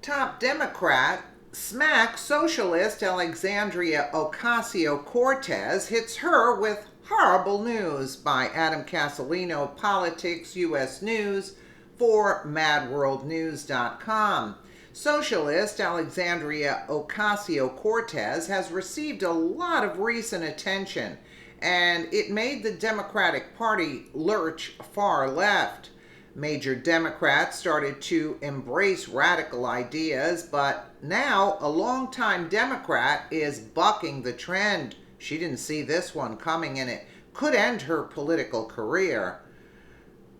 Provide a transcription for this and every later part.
Top Democrat smack socialist Alexandria Ocasio Cortez hits her with horrible news by Adam Casalino, Politics US News for MadWorldNews.com. Socialist Alexandria Ocasio Cortez has received a lot of recent attention, and it made the Democratic Party lurch far left. Major Democrats started to embrace radical ideas, but now a longtime Democrat is bucking the trend. She didn't see this one coming, and it could end her political career.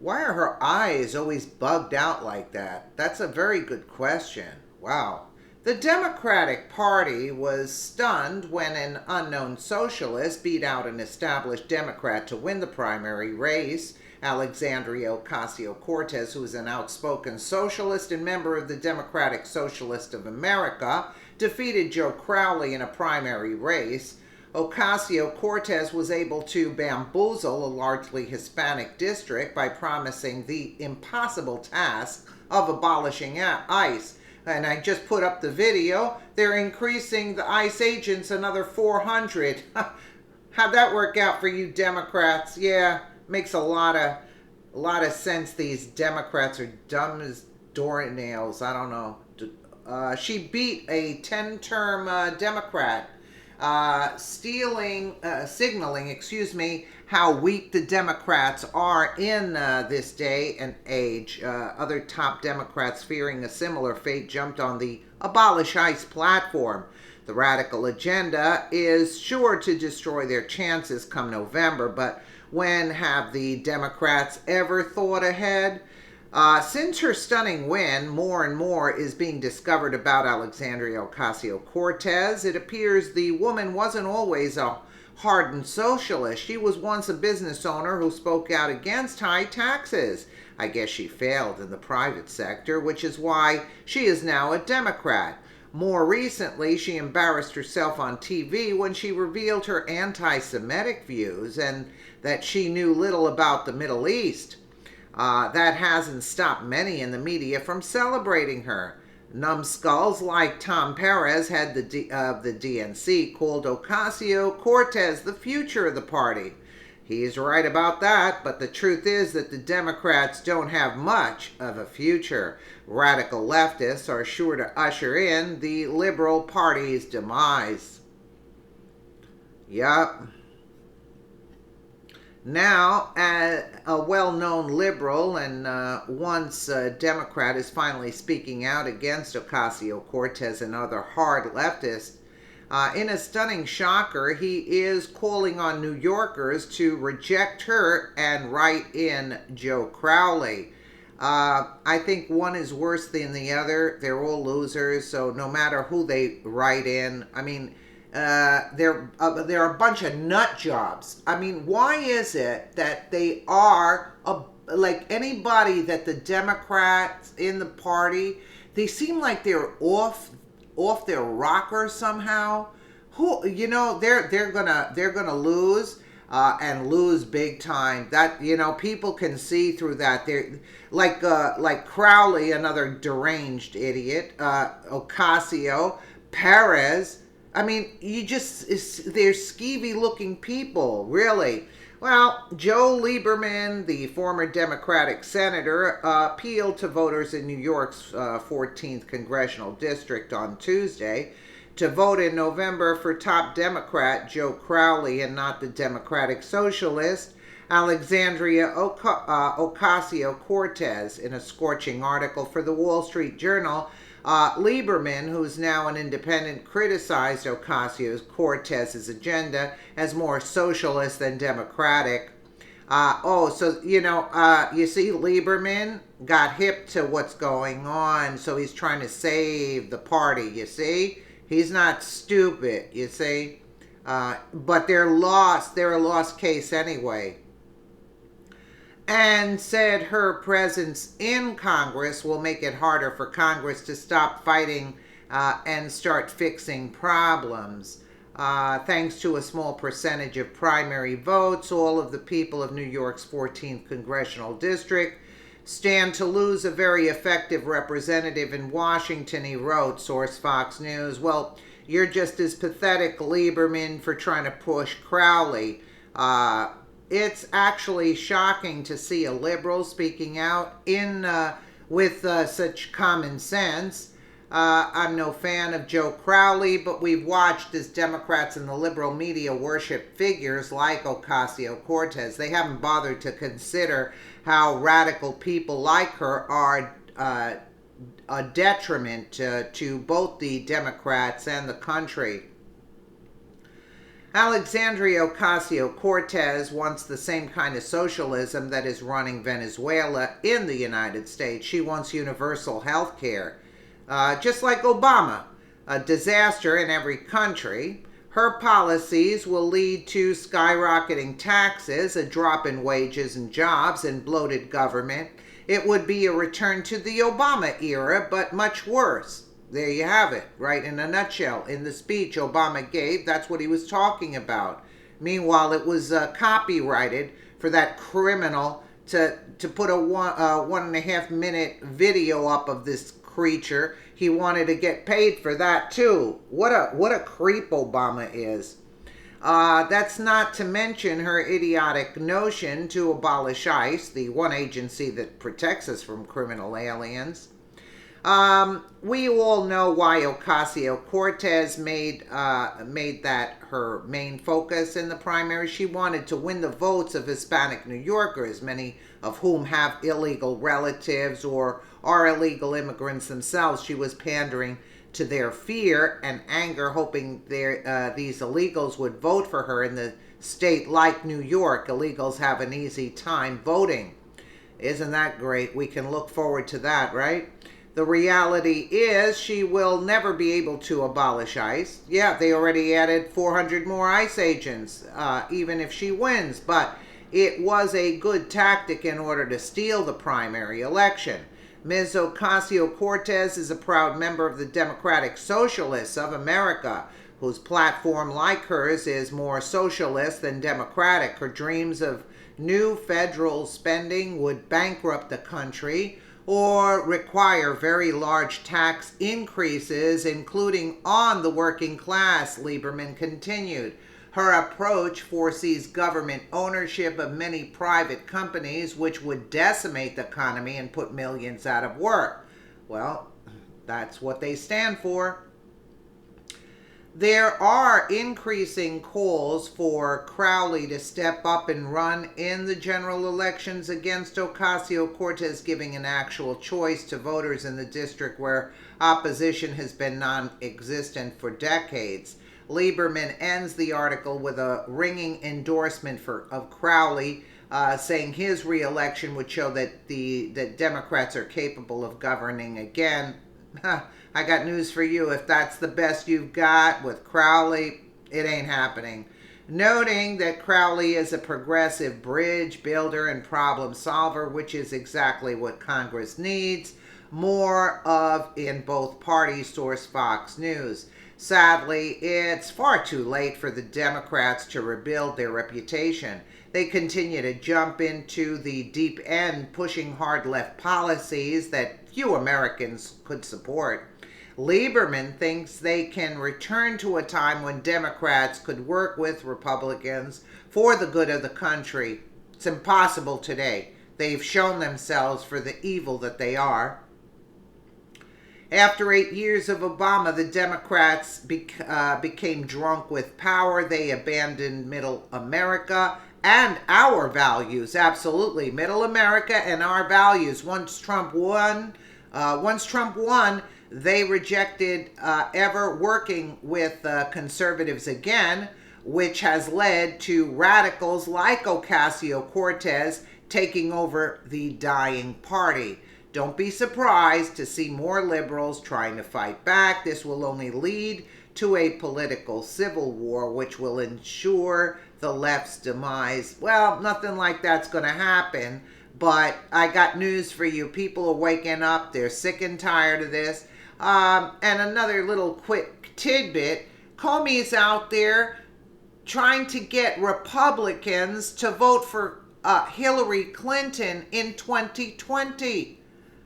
Why are her eyes always bugged out like that? That's a very good question. Wow. The Democratic Party was stunned when an unknown socialist beat out an established Democrat to win the primary race. Alexandria Ocasio Cortez, who is an outspoken socialist and member of the Democratic Socialist of America, defeated Joe Crowley in a primary race. Ocasio Cortez was able to bamboozle a largely Hispanic district by promising the impossible task of abolishing ICE. And I just put up the video. They're increasing the ICE agents another 400. How'd that work out for you Democrats? Yeah, makes a lot of sense. These Democrats are dumb as doornails. I don't know. She beat a 10-term Democrat, signaling, how weak the Democrats are in this day and age. Other top Democrats, fearing a similar fate, jumped on the Abolish ICE platform. The radical agenda is sure to destroy their chances come November, but when have the Democrats ever thought ahead? Since her stunning win, more and more is being discovered about Alexandria Ocasio-Cortez. It appears the woman wasn't always a hardened socialist. She was once a business owner who spoke out against high taxes. I guess she failed in the private sector, which is why she is now a Democrat. More recently, she embarrassed herself on TV when she revealed her anti-Semitic views and that she knew little about the Middle East. That hasn't stopped many in the media from celebrating her. Numbskulls like Tom Perez, head of the DNC, called Ocasio-Cortez the future of the party. He's right about that, but the truth is that the Democrats don't have much of a future. Radical leftists are sure to usher in the Liberal Party's demise. Yup. Now, a well-known liberal and once Democrat is finally speaking out against Ocasio-Cortez and other hard leftists. In a stunning shocker, he is calling on New Yorkers to reject her and write in Joe Crowley. I think one is worse than the other. They're all losers, so no matter who they write in, I mean, they're a bunch of nut jobs. I mean, why is it that they are, like anybody that the Democrats in the party, they seem like they're off their rocker somehow? Who, they're gonna lose, and lose big time. That, people can see through that. They're like Crowley, another deranged idiot, Ocasio, Perez. I mean, they're skeevy looking people, really. Well, Joe Lieberman, the former Democratic senator, appealed to voters in New York's 14th congressional district on Tuesday to vote in November for top Democrat Joe Crowley and not the Democratic Socialist Alexandria Ocasio-Cortez. In a scorching article for the Wall Street Journal, Lieberman, who's now an independent, criticized Ocasio-Cortez's agenda as more socialist than democratic. You see, Lieberman got hip to what's going on, so he's trying to save the party, you see? He's not stupid, you see? But they're lost. They're a lost case anyway. And said her presence in Congress will make it harder for Congress to stop fighting and start fixing problems. Thanks to a small percentage of primary votes, all of the people of New York's 14th congressional district stand to lose a very effective representative in Washington, he wrote, source Fox News. Well, you're just as pathetic, Lieberman, for trying to push Crowley. It's actually shocking to see a liberal speaking out with such common sense. I'm no fan of Joe Crowley, but we've watched as Democrats and the liberal media worship figures like Ocasio Cortez. They haven't bothered to consider how radical people like her are a detriment to both the Democrats and the country. Alexandria Ocasio Cortez wants the same kind of socialism that is running Venezuela in the United States. She wants universal health care. Just like Obama, a disaster in every country. Her policies will lead to skyrocketing taxes, a drop in wages and jobs, and bloated government. It would be a return to the Obama era, but much worse. There you have it, right in a nutshell. In the speech Obama gave, that's what he was talking about. Meanwhile, it was copyrighted for that criminal to put a 1.5 minute video up of this creature. He wanted to get paid for that too. What a creep Obama is. That's not to mention her idiotic notion to abolish ICE, the one agency that protects us from criminal aliens. We all know why Ocasio-Cortez made that her main focus in the primary. She wanted to win the votes of Hispanic New Yorkers, many of whom have illegal relatives or are illegal immigrants themselves. She was pandering to their fear and anger, hoping these illegals would vote for her in the state like New York. Illegals have an easy time voting. Isn't that great? We can look forward to that, right? The reality is she will never be able to abolish ICE. Yeah, they already added 400 more ICE agents, even if she wins. But it was a good tactic in order to steal the primary election. Ms. Ocasio-Cortez is a proud member of the Democratic Socialists of America, whose platform, like hers, is more socialist than democratic. Her dreams of new federal spending would bankrupt the country or require very large tax increases, including on the working class, Lieberman continued. Her approach foresees government ownership of many private companies, which would decimate the economy and put millions out of work. Well, that's what they stand for. There are increasing calls for Crowley to step up and run in the general elections against Ocasio-Cortez, giving an actual choice to voters in the district where opposition has been non-existent for decades. Lieberman ends the article with a ringing endorsement of Crowley, saying his re-election would show that that Democrats are capable of governing again. I got news for you. If that's the best you've got with Crowley, it ain't happening. Noting that Crowley is a progressive bridge builder and problem solver, which is exactly what Congress needs more of in both parties, source Fox News. Sadly, it's far too late for the Democrats to rebuild their reputation. They continue to jump into the deep end, pushing hard left policies that few Americans could support. Lieberman thinks they can return to a time when Democrats could work with Republicans for the good of the country. It's impossible today. They've shown themselves for the evil that they are. After 8 years of Obama, the Democrats became drunk with power. They abandoned middle America and our values. Absolutely. Middle America and our values. Once Trump won, they rejected ever working with conservatives again, which has led to radicals like Ocasio-Cortez taking over the dying party. Don't be surprised to see more liberals trying to fight back. This will only lead to a political civil war, which will ensure the left's demise. Well, nothing like that's going to happen, but I got news for you. People are waking up. They're sick and tired of this. And another little quick tidbit. Comey's out there trying to get Republicans to vote for Hillary Clinton in 2020.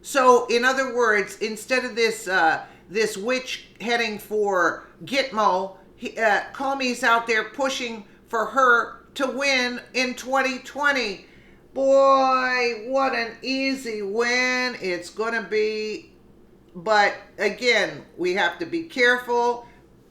So, in other words, instead of this witch heading for Gitmo, Comey's out there pushing for her to win in 2020. Boy, what an easy win it's going to be. But again, we have to be careful.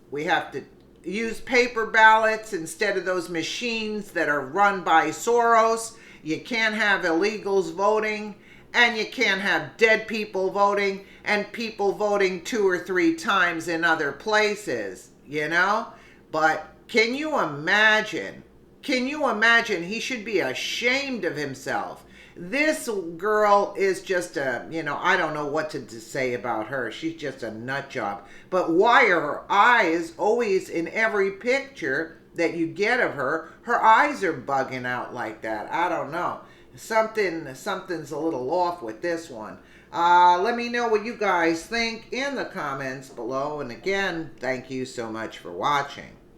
We have to use paper ballots instead of those machines that are run by Soros. You can't have illegals voting, and you can't have dead people voting and people voting 2 or 3 times in other places, you know? But can you imagine? Can you imagine? He should be ashamed of himself. This girl is just I don't know what to say about her. She's just a nut job. But why are her eyes always in every picture that you get of her? Her eyes are bugging out like that. I don't know. Something's a little off with this one. Let me know what you guys think in the comments below. And again, thank you so much for watching.